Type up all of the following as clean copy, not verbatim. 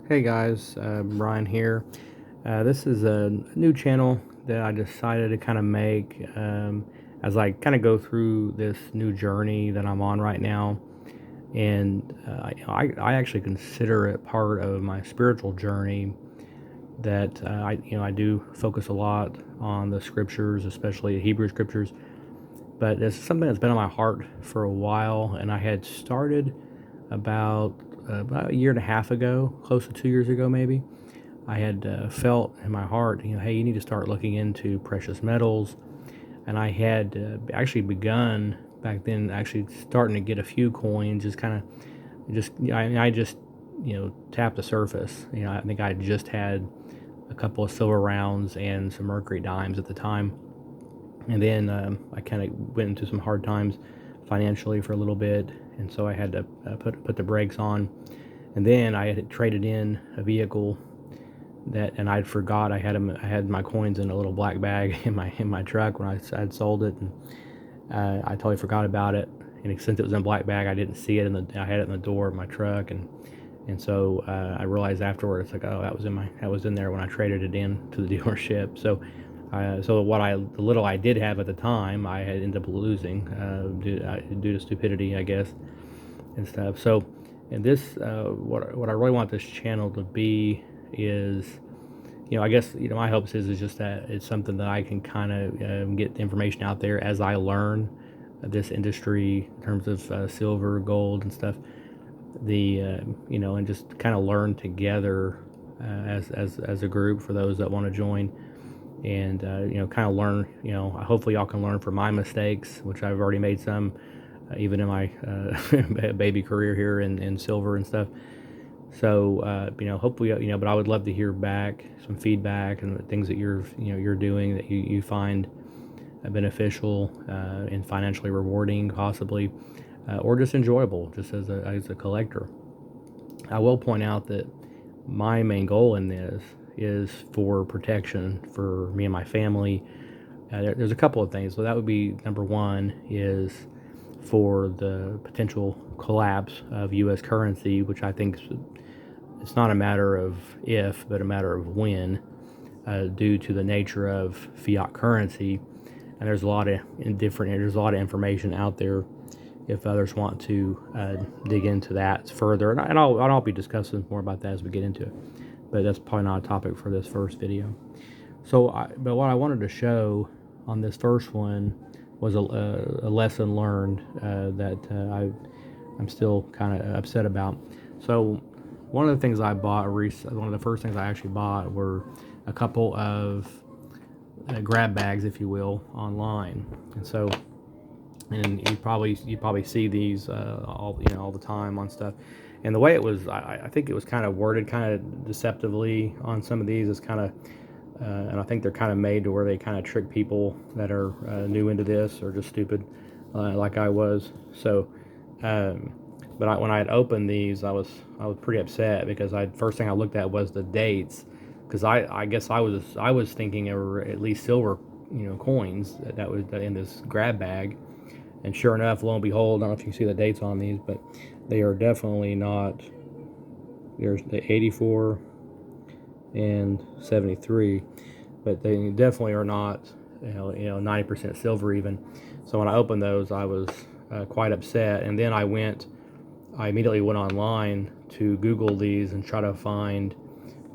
Hey guys, Brian here. This is a new channel that I decided to kind of make as I kind of go through this new journey that I'm on right now. And I actually consider it part of my spiritual journey that I do focus a lot on the scriptures, especially the Hebrew scriptures. But it's something that's been on my heart for a while, and I had started about a year and a half ago, close to 2 years ago, maybe. I had felt in my heart, hey, you need to start looking into precious metals, and I had actually begun back then, actually starting to get a few coins, just kind of, I just, tapped the surface. I think I just had a couple of silver rounds and some Mercury Dimes at the time, and then I kind of went into some hard times financially for a little bit, and so I had to put the brakes on. And then I had traded in a vehicle and I'd forgot I had my coins in a little black bag in my truck when I had sold it, and I totally forgot about it. And since it was in a black bag, I didn't see it I had it in the door of my truck, and so I realized afterwards, like, oh, that was in there when I traded it in to the dealership. So the little I did have at the time, I had ended up losing due to stupidity, I guess, and stuff. So, and this, what I really want this channel to be is, I guess, my hopes is just that it's something that I can kind of get the information out there as I learn this industry in terms of silver, gold, and stuff. And just kind of learn together as a group for those that want to join, and kind of learn. Hopefully y'all can learn from my mistakes, which I've already made some, even in my baby career here in silver and stuff. So hopefully, but I would love to hear back some feedback and things that you're doing that you find beneficial and financially rewarding, possibly, or just enjoyable, just as a collector. I will point out that my main goal in this is for protection for me and my family. There's a couple of things. So that would be number one is for the potential collapse of U.S. currency, which I think it's not a matter of if, but a matter of when, due to the nature of fiat currency. And there's a lot of information out there if others want to dig into that further. And I'll be discussing more about that as we get into it. But that's probably not a topic for this first video. But what I wanted to show on this first one was a lesson learned that I'm still kind of upset about. So one of the things I bought, one of the first things I actually bought were a couple of grab bags, if you will, online. And you probably see these all the time on stuff. And the way it was, I think it was kind of worded kind of deceptively on some of these. Is kind of and I think they're kind of made to where they kind of trick people that are new into this or just stupid, like I was. So, when I had opened these, I was pretty upset because first thing I looked at was the dates, because I guess I was thinking there were at least silver, coins that was in this grab bag, and sure enough, lo and behold, I don't know if you can see the dates on these, but they are definitely not. There's the 84 and 73, but they definitely are not 90% silver even. So when I opened those, I was quite upset, and then I immediately went online to Google these and try to find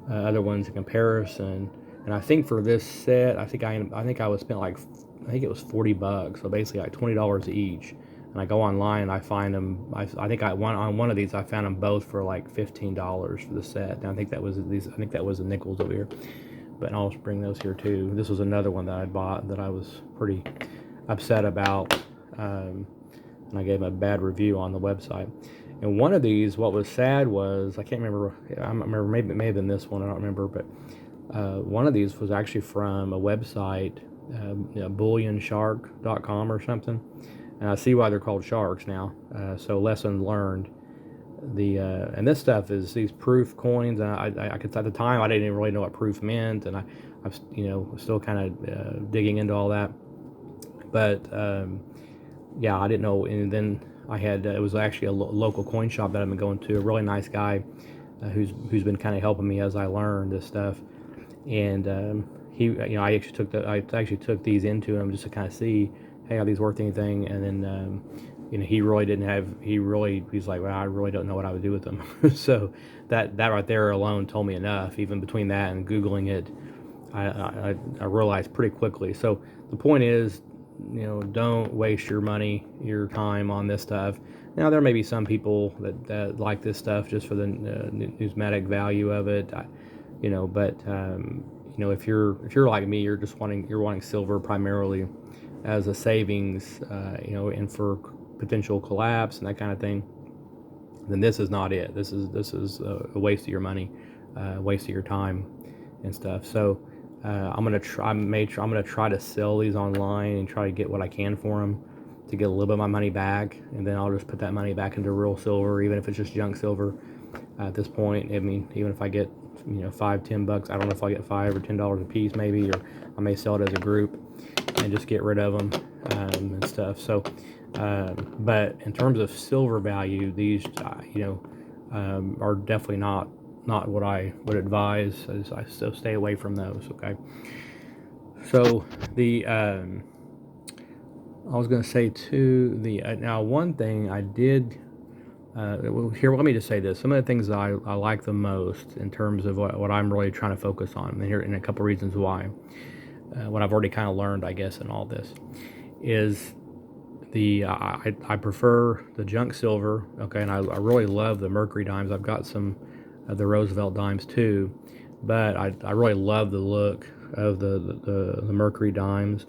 other ones in comparison. And I think for this set, I think I was spent like, I think it was $40, so basically like $20 each. And I go online and I find them. I think on one of these I found them both for like $15 for the set. And I think that was the nickels over here. But I'll bring those here too. This was another one that I bought that I was pretty upset about, and I gave a bad review on the website. And one of these, what was sad was, I can't remember. I remember maybe it may have been this one. I don't remember, but one of these was actually from a website, bullionshark.com or something. And I see why they're called sharks now. So lesson learned. And this stuff is these proof coins, and I could, at the time I didn't even really know what proof meant, and I still kind of digging into all that. But yeah, I didn't know. And then I had it was actually a local coin shop that I've been going to. A really nice guy who's been kind of helping me as I learn this stuff. And I actually took these into him just to kind of see, hey, are these worth anything? And then he really didn't have. He's like, well, I really don't know what I would do with them. So that right there alone told me enough. Even between that and googling it, I realized pretty quickly. So the point is, don't waste your money, your time on this stuff. Now there may be some people that like this stuff just for the numismatic value of it, but if you're like me, you're wanting silver primarily as a savings, and for potential collapse and that kind of thing, then this is not it. This is a waste of your money, waste of your time, and stuff. So I'm gonna try to sell these online and try to get what I can for them to get a little bit of my money back, and then I'll just put that money back into real silver, even if it's just junk silver. At this point, I mean, even if I get $5-10, I don't know if I'll get $5 or $10 a piece maybe, or I may sell it as a group and just get rid of them and stuff. So, but in terms of silver value, these are definitely not what I would advise. I still stay away from those. Okay. So I was going to say too, now one thing I did. Here, let me just say this. Some of the things that I like the most in terms of what I'm really trying to focus on, and here in a couple reasons why, what I've already kind of learned, I guess, in all this, is I prefer the junk silver, okay, and I really love the Mercury Dimes. I've got some of the Roosevelt Dimes too, but I really love the look of the Mercury Dimes,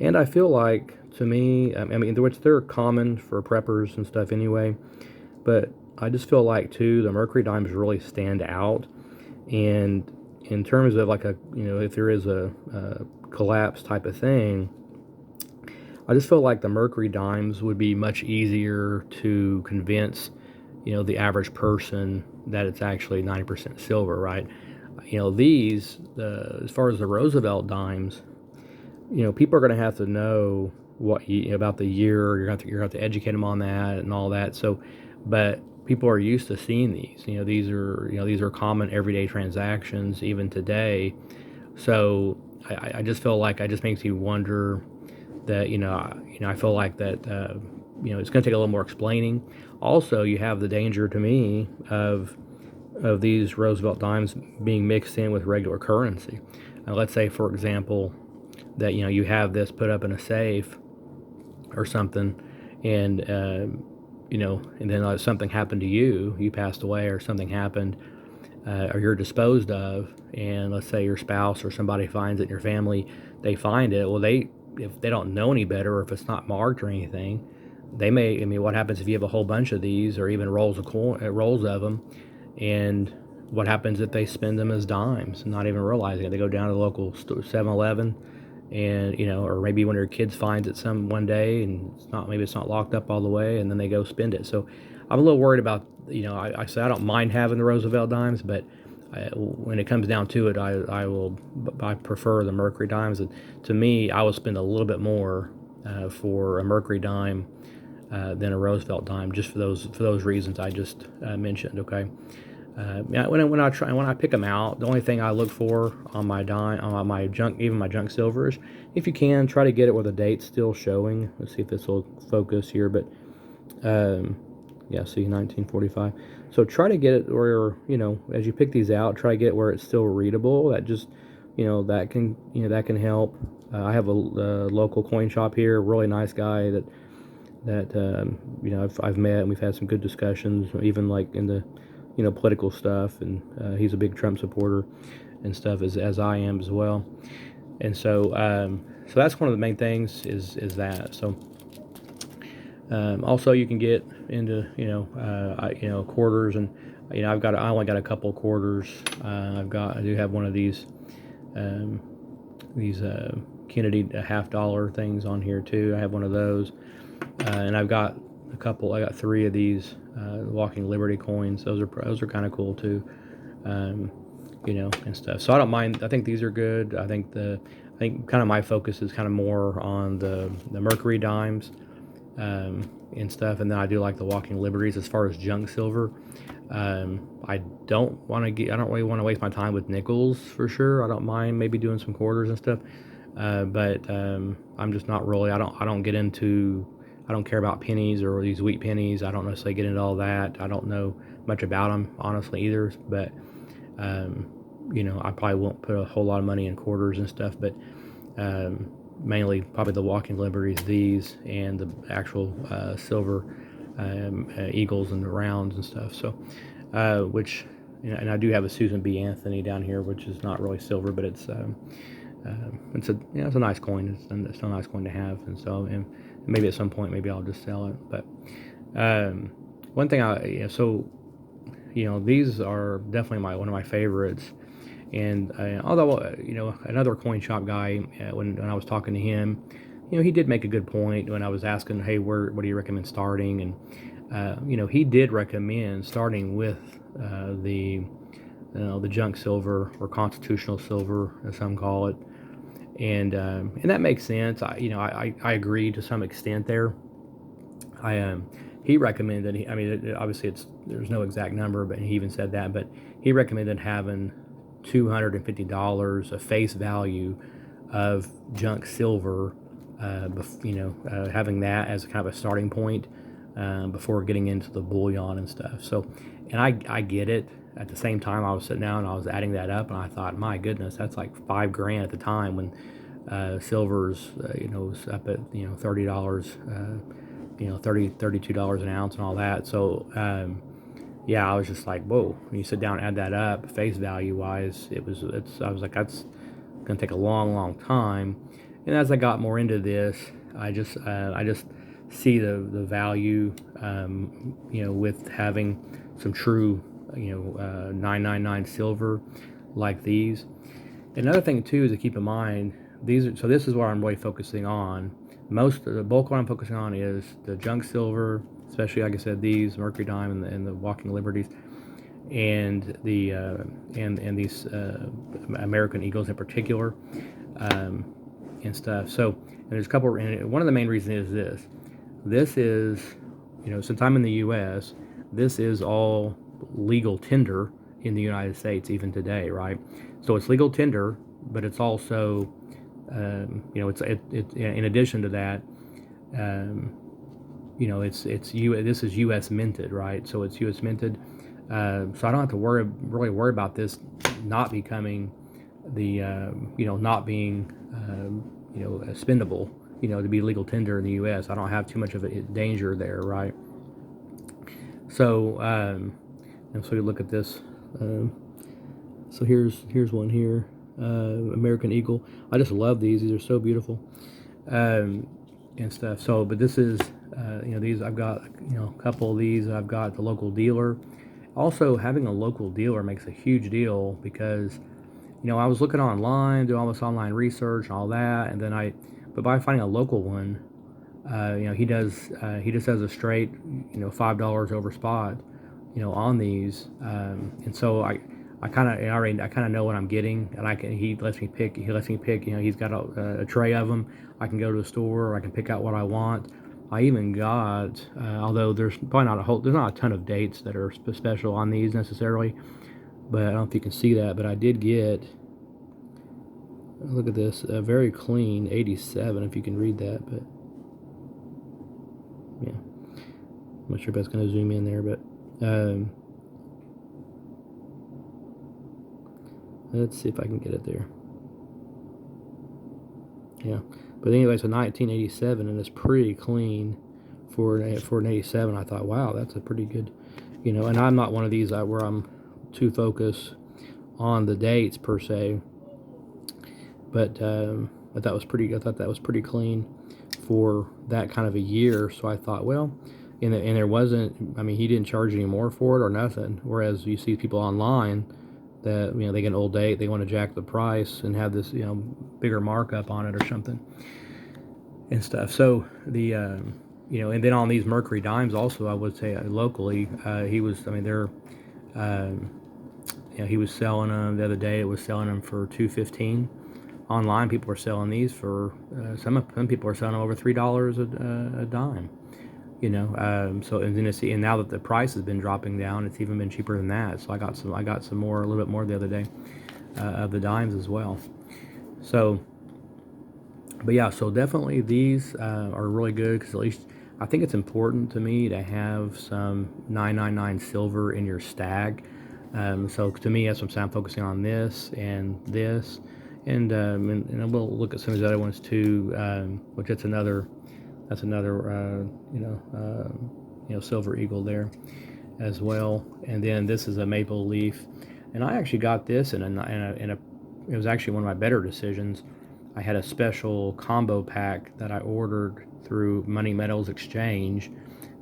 and I feel like, to me, I mean, which they're common for preppers and stuff anyway. But I just feel like, too, the Mercury Dimes really stand out. And in terms of like if there is a collapse type of thing, I just feel like the Mercury Dimes would be much easier to convince, the average person that it's actually 90% silver, right? As far as the Roosevelt Dimes, people are going to have to know about the year. You're going to have to educate them on that and all that. So, but people are used to seeing these. These are common everyday transactions even today. So I just feel like it just makes you wonder that I feel like that it's going to take a little more explaining. Also, you have the danger to me of these Roosevelt dimes being mixed in with regular currency. Let's say, for example, that you have this put up in a safe or something, and and then something happened to you, you passed away, or something happened, or you're disposed of, and let's say your spouse or somebody finds it in your family, they find it. Well, if they don't know any better, or if it's not marked or anything, they may. I mean, what happens if you have a whole bunch of these, or even rolls of them, and what happens if they spend them as dimes, not even realizing it? They go down to the local 7-Eleven, and or maybe one of your kids finds it one day, and maybe it's not locked up all the way, and then they go spend it. So I'm a little worried about, I say I don't mind having the Roosevelt dimes, but when it comes down to it, I prefer the Mercury dimes. And to me, I will spend a little bit more for a Mercury dime than a Roosevelt dime, just for those reasons I just mentioned. Okay. When I pick them out, the only thing I look for on my junk, even my junk silvers, if you can, try to get it where the date's still showing. Let's see if this will focus here, but yeah, see, 1945. So try to get it where, as you pick these out, try to get it where it's still readable. That just, that can help. I have a local coin shop here, really nice guy that I've met, and we've had some good discussions, even like in the political stuff, and he's a big Trump supporter and stuff, as I am as well. And so that's one of the main things is that. So also you can get into quarters, and I only got a couple quarters. I do have one of these Kennedy $50 things on here too. I have one of those, and I got 3 of these Walking Liberty coins. Those are kind of cool too, and stuff. So I don't mind. I think these are good. I think kind of my focus is kind of more on the Mercury dimes, and stuff. And then I do like the Walking Liberties. As far as junk silver, I don't really want to waste my time with nickels for sure. I don't mind maybe doing some quarters and stuff, but I'm just not really. I don't get into. I don't care about pennies or these wheat pennies. I don't necessarily get into all that. I don't know much about them honestly either. But um, I probably won't put a whole lot of money in quarters and stuff. But mainly probably the Walking Liberties, these, and the actual silver eagles and the rounds and stuff. So, which, and I do have a Susan B. Anthony down here, which is not really silver, but it's it's a nice coin. It's still a nice coin to have, and so and maybe at some point maybe I'll just sell it. But one thing these are definitely one of my favorites. And although another coin shop guy, when I was talking to him, he did make a good point when I was asking, hey, what do you recommend starting? And he did recommend starting with the junk silver, or constitutional silver, as some call it, and that makes sense. I agree to some extent there. He recommended. Obviously there's no exact number, but he even said that. But he recommended having $250 of face value of junk silver, having that as kind of a starting point before getting into the bullion and stuff. So, and I get it. At the same time, I was sitting down and I was adding that up, and I thought, my goodness, that's like $5,000 at the time when silver's was up at $30, $32 an ounce and all that. So yeah, I was just like, whoa. When you sit down and add that up, face value wise, I was like, that's gonna take a long, long time. And as I got more into this, I just see the value, with having some true, 999 silver like these. Another thing too is to keep in mind, this is what I'm really focusing on. Most of the bulk what I'm focusing on is the junk silver, especially like I said, these Mercury Dime and the Walking Liberties, and the and these American Eagles in particular, and stuff. So, and there's a couple. And one of the main reasons is this. This is, since I'm in the U.S., this is all legal tender in the United States even today, right? So it's legal tender, but it's also, it's in addition to that, this is U.S. minted, right? So it's U.S. minted, so I don't have to really worry about this not becoming not being spendable, to be legal tender in the U.S. I don't have too much of a danger there, right? So and so you look at this. So here's one here, American Eagle. I just love these. These are so beautiful, and stuff. So, but this is, these I've got, a couple of these. I've got the local dealer. Also, having a local dealer makes a huge deal because, I was looking online, doing all this online research and all that, and then but by finding a local one, he just does a straight, $5 over spot, on these, and so I kind of know what I'm getting, and he lets me pick. He's got a tray of them. I can go to the store, or I can pick out what I want. I even got, although there's not a ton of dates that are special on these necessarily, but I don't know if you can see that, but I did get, look at this, a very clean 87, if you can read that, but yeah, I'm not sure if that's going to zoom in there, but let's see if I can get it there. Yeah, but anyway, so 1987, and it's pretty clean for an 87. I thought, wow, that's a pretty good, and I'm not one of these where I'm too focused on the dates per se, but that was pretty. I thought that was pretty clean for that kind of a year. So I thought, well, and there wasn't. I mean, he didn't charge any more for it or nothing. Whereas you see people online that they get an old date, they want to jack the price and have this bigger markup on it or something and stuff. So the and then on these Mercury Dimes also, I would say locally, he was. I mean, they're. He was selling them the other day. It was selling them for $2.15. Online, people are selling these for some people are selling them over $3 a dime. So and then and now that the price has been dropping down, it's even been cheaper than that. So I got some more, a little bit more the other day, of the dimes as well. So, but yeah, so definitely these are really good, because at least I think it's important to me to have some 999 silver in your stag. So to me, that's what I'm saying. I'm focusing on this and this, and we'll look at some of the other ones too, which that's another silver eagle there as well. And then this is a maple leaf, and I actually got this in a it was actually one of my better decisions. I had a special combo pack that I ordered through Money Metals Exchange.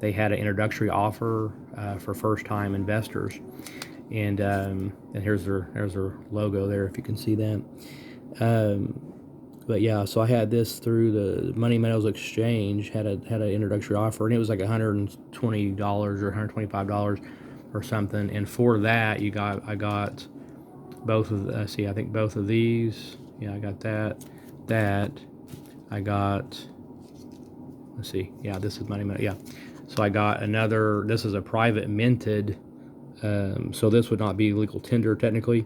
They had an introductory offer for first-time investors, and here's their logo there, if you can see that. But yeah, so I had this through the Money Metals Exchange, had an introductory offer, and it was like $120 or $125 or something. And for that, I got both of I think both of these. Yeah, I got that. I got, let's see, yeah, this is Money Metal. Yeah, so I got another. This is a private minted. So this would not be legal tender technically,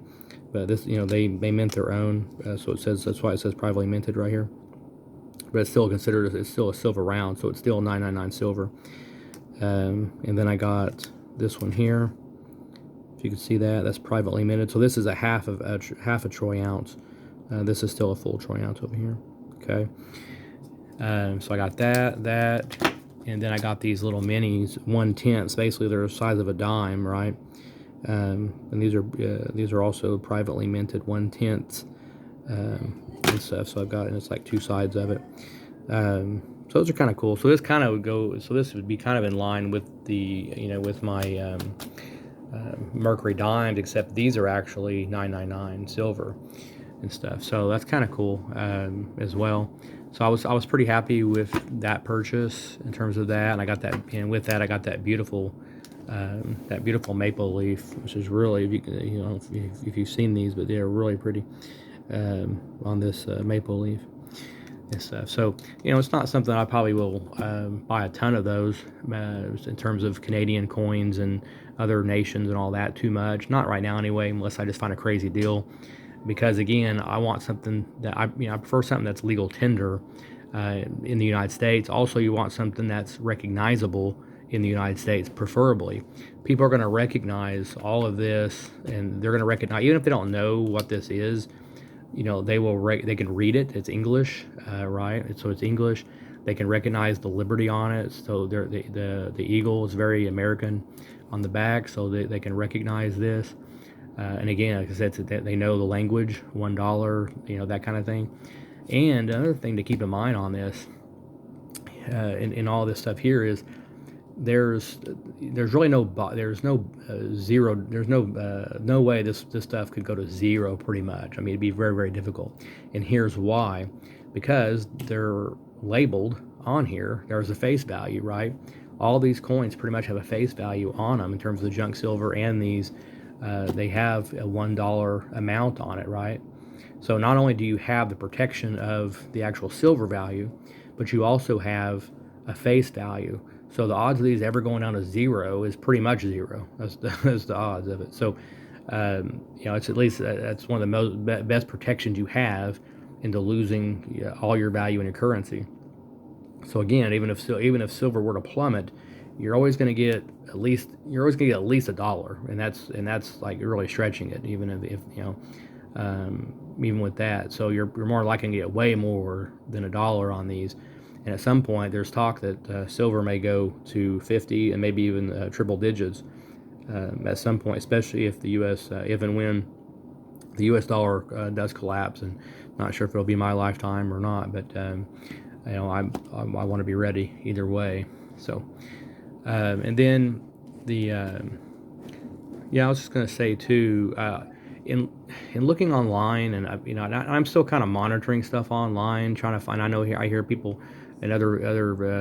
but this, they mint their own. So it says, that's why it says privately minted right here. But it's still considered, it's still a silver round, so it's still 999 silver. And then I got this one here. If you can see that, that's privately minted. So this is a half a troy ounce. This is still a full troy ounce over here. Okay. So I got that, and then I got these little minis, 1/10. Basically, they're the size of a dime, right? And these are also privately minted 1/10 and stuff. So I've got, and it's like two sides of it. So those are kind of cool. So this kind of would go. So this would be kind of in line with with my Mercury Dimes, except these are actually 999 silver and stuff. So that's kind of cool as well. So I was pretty happy with that purchase in terms of that, and I got that, and with that I got that beautiful maple leaf, which is really, if you've seen these, but they're really pretty on this maple leaf and stuff. So it's not something I probably will buy a ton of those in terms of Canadian coins and other nations and all that too much. Not right now anyway, unless I just find a crazy deal. Because again, I want something that I prefer something that's legal tender in the United States. Also, you want something that's recognizable in the United States, preferably. People are going to recognize all of this, and they're going to recognize, even if they don't know what this is, they can read it. It's English, right? So it's English. They can recognize the liberty on it. So the eagle is very American on the back, so they can recognize this. And again, like I said, they know the language, $1, that kind of thing. And another thing to keep in mind on this, in all this stuff here, is there's really no zero. There's no way this stuff could go to zero. Pretty much. I mean, it'd be very, very difficult. And here's why: because they're labeled on here. There's a face value, right? All these coins pretty much have a face value on them in terms of the junk silver, and these. They have a $1 amount on it, right? So not only do you have the protection of the actual silver value, but you also have a face value. So the odds of these ever going down to zero is pretty much zero. That's the odds of it. So it's at least that's one of the best protections you have into losing all your value in your currency. So again, even if silver were to plummet, you're always going to get at least $1, and that's like really stretching it, even if even with that. So you're more likely to get way more than $1 on these. And at some point, there's talk that silver may go to 50 and maybe even triple digits at some point, especially if the U.S. If and when the U.S. dollar does collapse. And not sure if it'll be my lifetime or not, but I want to be ready either way. So. And then I was just going to say too, in looking online, and I'm still kind of monitoring stuff online, trying to find. I hear people in other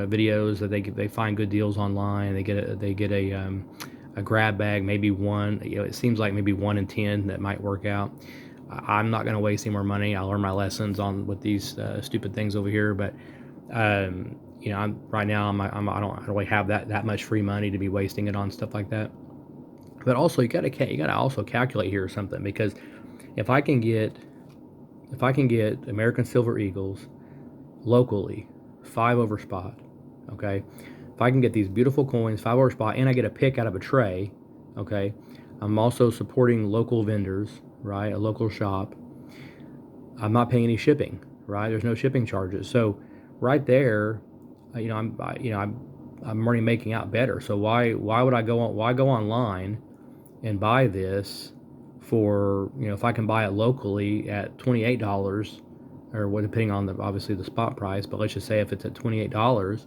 videos that they find good deals online. They get a grab bag, maybe one. It seems like maybe 1 in 10 that might work out. I'm not going to waste any more money. I'll learn my lessons with these stupid things over here, but. I'm right now. I don't really have that much free money to be wasting it on stuff like that. But also, you gotta also calculate here or something, because if I can get if I can get American Silver Eagles locally, 5 over spot, okay. If I can get these beautiful coins, 5 over spot, and I get a pick out of a tray, okay. I'm also supporting local vendors, right? A local shop. I'm not paying any shipping, right? There's no shipping charges. So right there, I'm already making out better. So why would I go online and buy this for, if I can buy it locally at $28, or what, depending on obviously the spot price, but let's just say if it's at $28,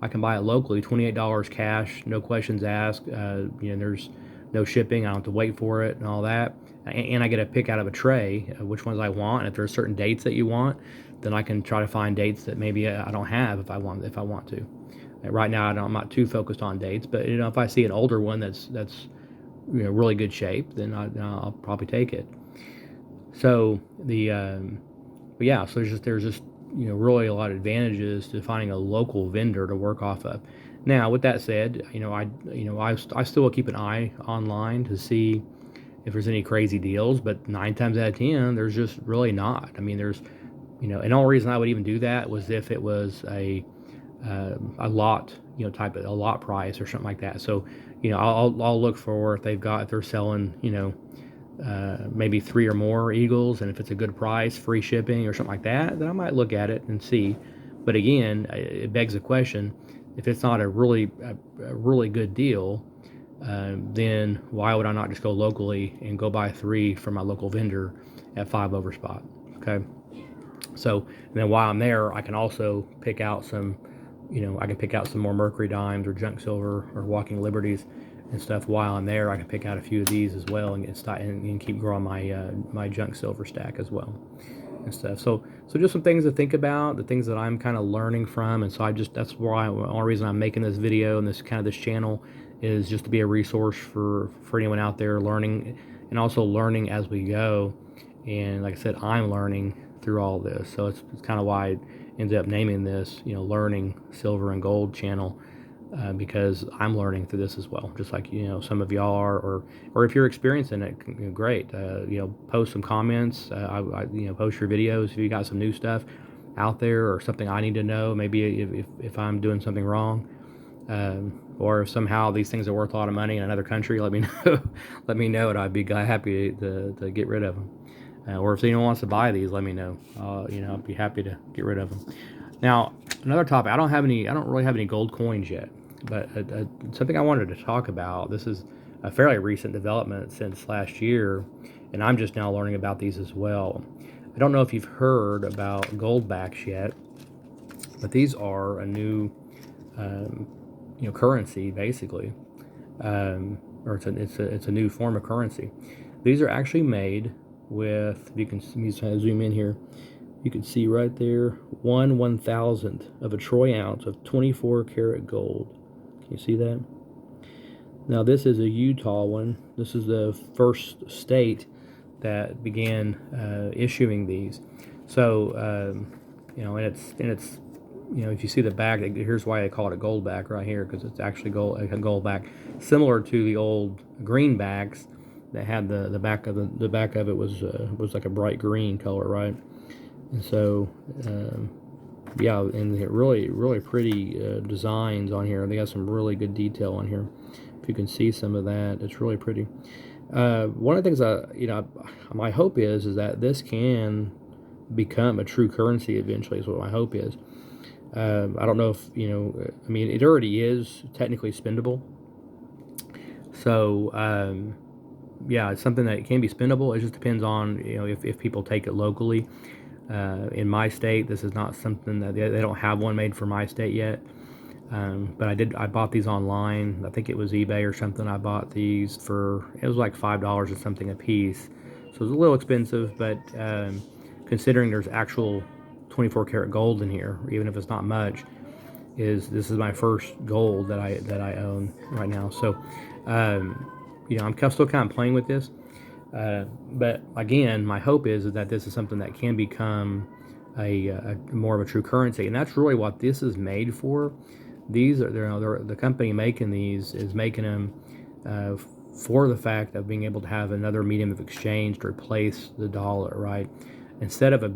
I can buy it locally, $28 cash, no questions asked. There's no shipping. I don't have to wait for it and all that. And I get a pick out of a tray which ones I want. And if there are certain dates that you want, then I can try to find dates that maybe I don't have if I want to. Right now, I'm not too focused on dates, but if I see an older one that's really good shape, then I'll probably take it. So but yeah, so there's just really a lot of advantages to finding a local vendor to work off of. Now, with that said, I still will keep an eye online to see if there's any crazy deals, but 9 times out of 10, there's just really not. I mean, and the only reason I would even do that was if it was a lot, type of a lot price or something like that. So, I'll look for if they're selling, maybe 3 or more eagles, and if it's a good price, free shipping or something like that, then I might look at it and see. But again, it begs the question: if it's not a really good deal, then why would I not just go locally and go buy 3 from my local vendor at 5 over spot? Okay. So, and then while I'm there, I can also pick out some, I can pick out some more Mercury Dimes or junk silver or Walking Liberties and stuff. While I'm there, I can pick out a few of these as well and keep growing my junk silver stack as well and stuff. So just some things to think about, the things that I'm kind of learning from, and so that's why the only reason I'm making this video and this channel is just to be a resource for anyone out there learning, and also learning as we go. And like I said, I'm learning through all this, so it's kind of why I ended up naming this, Learning Silver and Gold channel, because I'm learning through this as well, just like some of y'all are, or if you're experiencing it, great. Post some comments. Post your videos if you got some new stuff out there or something I need to know. Maybe if I'm doing something wrong, or if somehow these things are worth a lot of money in another country, let me know. Let me know, and I'd be happy to get rid of them. Or if anyone wants to buy these, let me know. I'd be happy to get rid of them. Now, another topic. I don't really have any gold coins yet, but something I wanted to talk about. This is a fairly recent development since last year, and I'm just now learning about these as well. I don't know if you've heard about gold backs yet, but these are a new, currency basically, or it's a new form of currency. These are actually made with, if you can zoom in here, you can see right there, 1/1000th of a troy ounce of 24 karat gold. Can you see that? Now this is a Utah one. This is the first state that began issuing these. So and it's if you see the back, here's why I call it a gold back right here, because it's actually a gold back, similar to the old greenbacks that had the back of it was like a bright green color, right? And so yeah, and really pretty designs on here. They got some really good detail on here. If you can see some of that, it's really pretty. One of the things my hope is that this can become a true currency eventually. Is what my hope is. I don't know if I mean, it already is technically spendable. So yeah, it's something that can be spendable. It just depends on if people take it locally. In my state, this is not something that they don't have one made for my state yet. But I bought these online. I think it was eBay or something. I bought these it was like $5 or something a piece. So it was a little expensive, but considering there's actual 24 karat gold in here, even if it's not much, this is my first gold that I own right now. So I'm still kind of playing with this. But again, my hope is that this is something that can become a more of a true currency, and that's really what this is made for. These are, the company making these is making them uh, for the fact of being able to have another medium of exchange to replace the dollar, right? Instead of a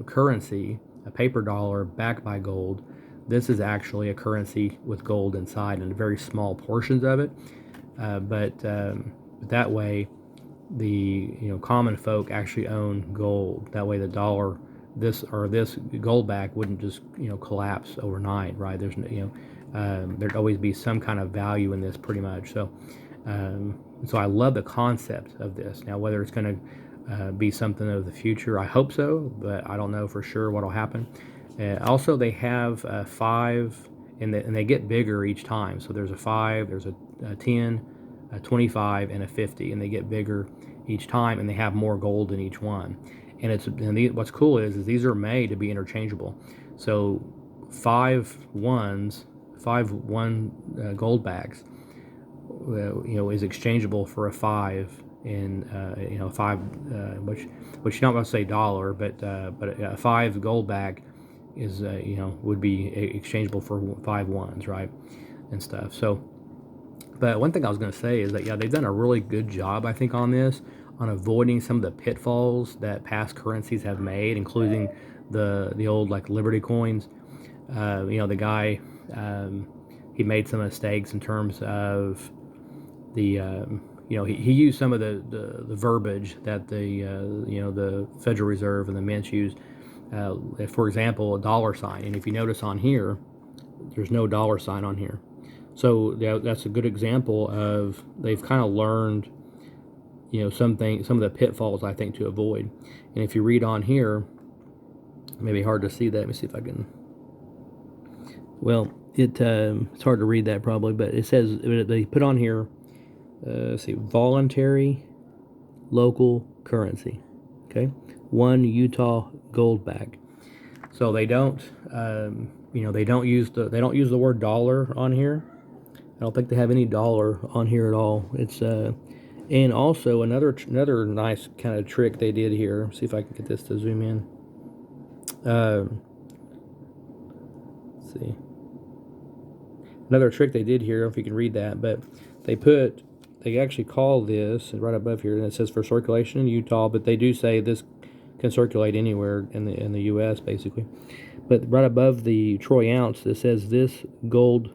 currency, a paper dollar backed by gold, this is actually a currency with gold inside and very small portions of it. But that way, the common folk actually own gold. That way, the dollar, this gold back wouldn't just collapse overnight, right? There'd always be some kind of value in this, pretty much. So I love the concept of this. Now, whether it's going to be something of the future, I hope so, but I don't know for sure what'll happen. Also, they have five, and they get bigger each time. So there's a 5, there's a 10, a 25, and a 50, and they get bigger each time, and they have more gold in each one. What's cool is these are made to be interchangeable. So 5 gold backs, is exchangeable for a 5 in 5, which you're not going to say dollar, but a 5 gold back is would be exchangeable for 5 ones, right, and stuff. So, but one thing I was going to say is that they've done a really good job, I think, on this, on avoiding some of the pitfalls that past currencies have made, including the old like Liberty coins. The guy, he made some mistakes in terms of the he used some of the verbiage that the Federal Reserve and the mints use. For example, a dollar sign, and if you notice on here, there's no dollar sign on here. So that's a good example of they've kind of learned some of the pitfalls, I think, to avoid. And if you read on here, maybe hard to see that. Let me see if I can. Well, it's hard to read that probably, but it says they put on here. Let's see, voluntary local currency. Okay, 1 Utah gold back. So they don't, they don't use the word dollar on here. I don't think they have any dollar on here at all. It's and also another nice kind of trick they did here. See if I can get this to zoom in. Let's see. Another trick they did here, I don't know if you can read that, but they actually call this right above here, and it says for circulation in Utah, but they do say this can circulate anywhere in the U.S. basically. But right above the troy ounce, it says this gold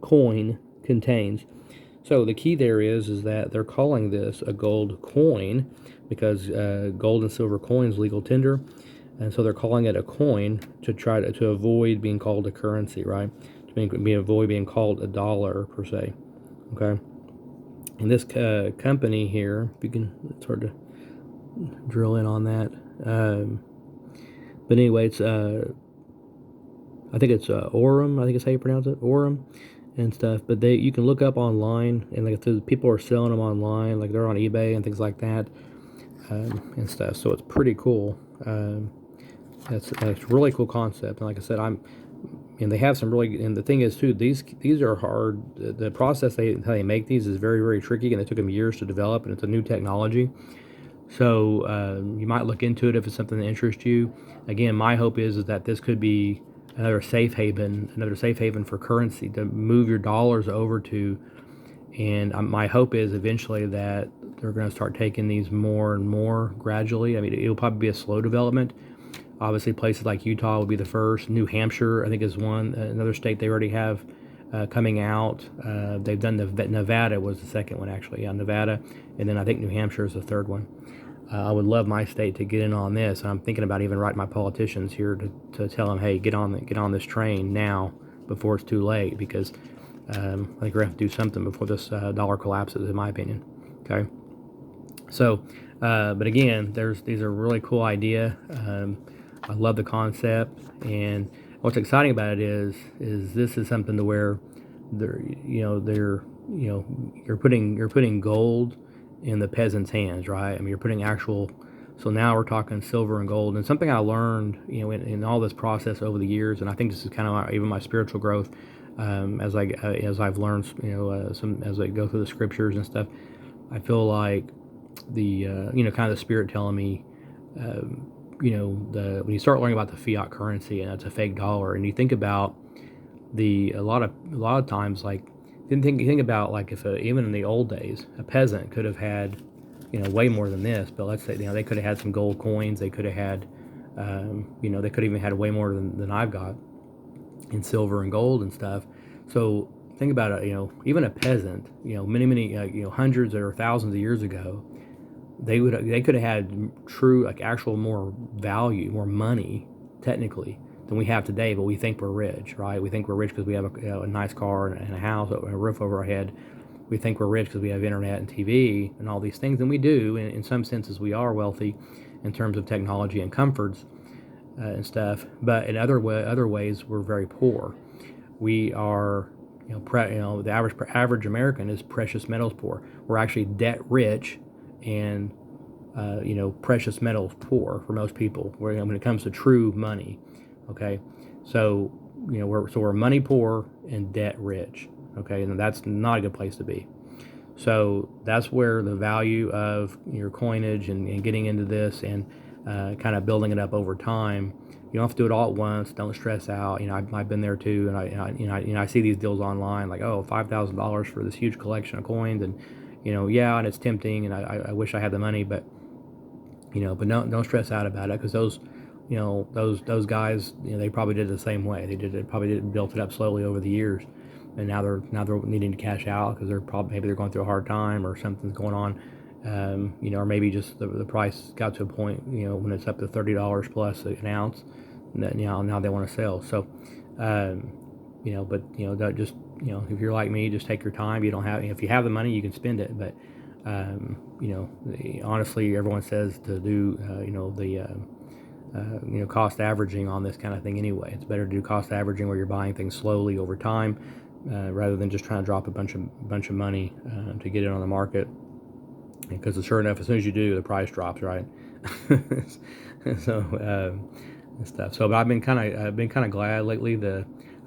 coin contains. So the key there is that they're calling this a gold coin because gold and silver coins legal tender, and so they're calling it a coin to try to avoid being called a currency, right? To avoid being called a dollar per se. Okay. And this company here, if you can, it's hard to drill in on that. But anyway, it's I think it's Orem. I think it's how you pronounce it, Orem, and stuff. But you can look up online, and like the people are selling them online, like they're on eBay and things like that, and stuff. So it's pretty cool. That's a really cool concept. And like I said, and they have some really, and the thing is too, these are hard. The process how they make these is very, very tricky, and it took them years to develop, and it's a new technology. So you might look into it if it's something that interests you. Again, my hope is that this could be another safe haven for currency to move your dollars over to. And my hope is eventually that they're going to start taking these more and more gradually. I mean, it'll probably be a slow development. Obviously, places like Utah will be the first. New Hampshire, I think, is one. Another state they already have coming out. They've done Nevada was the second one, actually. Yeah, Nevada. And then I think New Hampshire is the third one. I would love my state to get in on this. I'm thinking about even writing my politicians here to tell them, hey, get on this train now before it's too late, because I think we're going to have to do something before this dollar collapses, in my opinion. Okay. So, but again, these are a really cool idea. I love the concept, and what's exciting about it is this is something to where you're putting gold in the peasant's hands, right? I mean, you're putting actual. So now we're talking silver and gold, and something I learned, in all this process over the years, and I think this is kind of even my spiritual growth, as I've learned, as I go through the scriptures and stuff. I feel like the kind of the Spirit telling me, when you start learning about the fiat currency and it's a fake dollar, and you think about a lot of times, like, think about, like, if even in the old days, a peasant could have had, way more than this. But let's say, they could have had some gold coins. They could have had, they could have even had way more than I've got in silver and gold and stuff. So think about it. Even a peasant, many hundreds or thousands of years ago, they could have had true, like, actual more value, more money, technically, than we have today. But we think we're rich, right? We think we're rich because we have a nice car and a house and a roof over our head. We think we're rich because we have internet and TV and all these things, and we do. In some senses, we are wealthy in terms of technology and comforts and stuff. But in other ways, we're very poor. We are, the average American is precious metals poor. We're actually debt rich and precious metals poor for most people. When it comes to true money, okay. So we're money poor and debt rich, okay, and that's not a good place to be. So that's where the value of your coinage and getting into this and kind of building it up over time. You don't have to do it all at once. Don't stress out. I've been there too, and I see these deals online, like, oh, $5,000 for this huge collection of coins, and and it's tempting, and I wish I had the money, but but don't stress out about it, because those guys, they probably did it the same way. They built it up slowly over the years, and now they're needing to cash out because maybe they're going through a hard time or something's going on, or maybe just the price got to a point, when it's up to $30 plus an ounce, and that now they want to sell. So, but that just if you're like me, just take your time. You don't have If you have the money, you can spend it, but honestly, everyone says to do cost averaging on this kind of thing anyway. It's better to do cost averaging where you're buying things slowly over time, rather than just trying to drop a bunch of money to get it on the market. Because sure enough, as soon as you do, the price drops, right? So and stuff. So, but I've been kind of glad lately.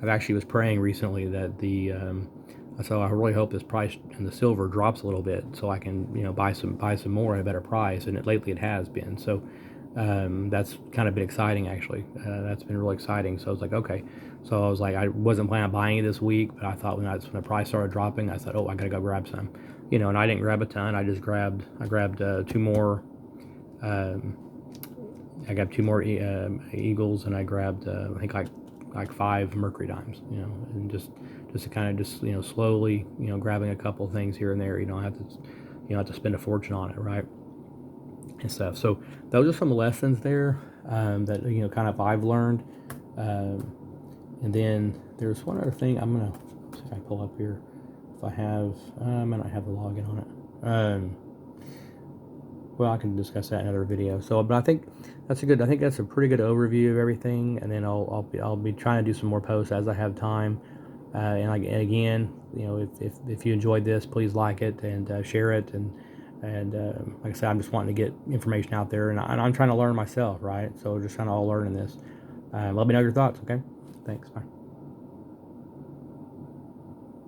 I've actually was praying recently that so I really hope this price in the silver drops a little bit, so I can buy some more at a better price. And lately it has been. So that's kind of been exciting, actually. That's been really exciting. So I was like, okay. So I was like, I wasn't planning on buying it this week, but I thought when the price started dropping, I thought, oh, I gotta go grab some. And I didn't grab a ton. I grabbed two more. I grabbed two more Eagles, and I grabbed I think like 5 Mercury Dimes. And just to kind of slowly grabbing a couple things here and there. You don't have to spend a fortune on it, right? And stuff. So those are some lessons there that kind of I've learned. And then there's one other thing. I'm gonna see if I pull up here. If I have, I might not have the login on it. Well, I can discuss that in another video. So, but I think that's a pretty good overview of everything. And then I'll be trying to do some more posts as I have time. And again, if you enjoyed this, please like it and share it. And like I said, I'm just wanting to get information out there, and I'm trying to learn myself, right? So we're just trying to all learn in this. Let me know your thoughts, okay? Thanks, bye.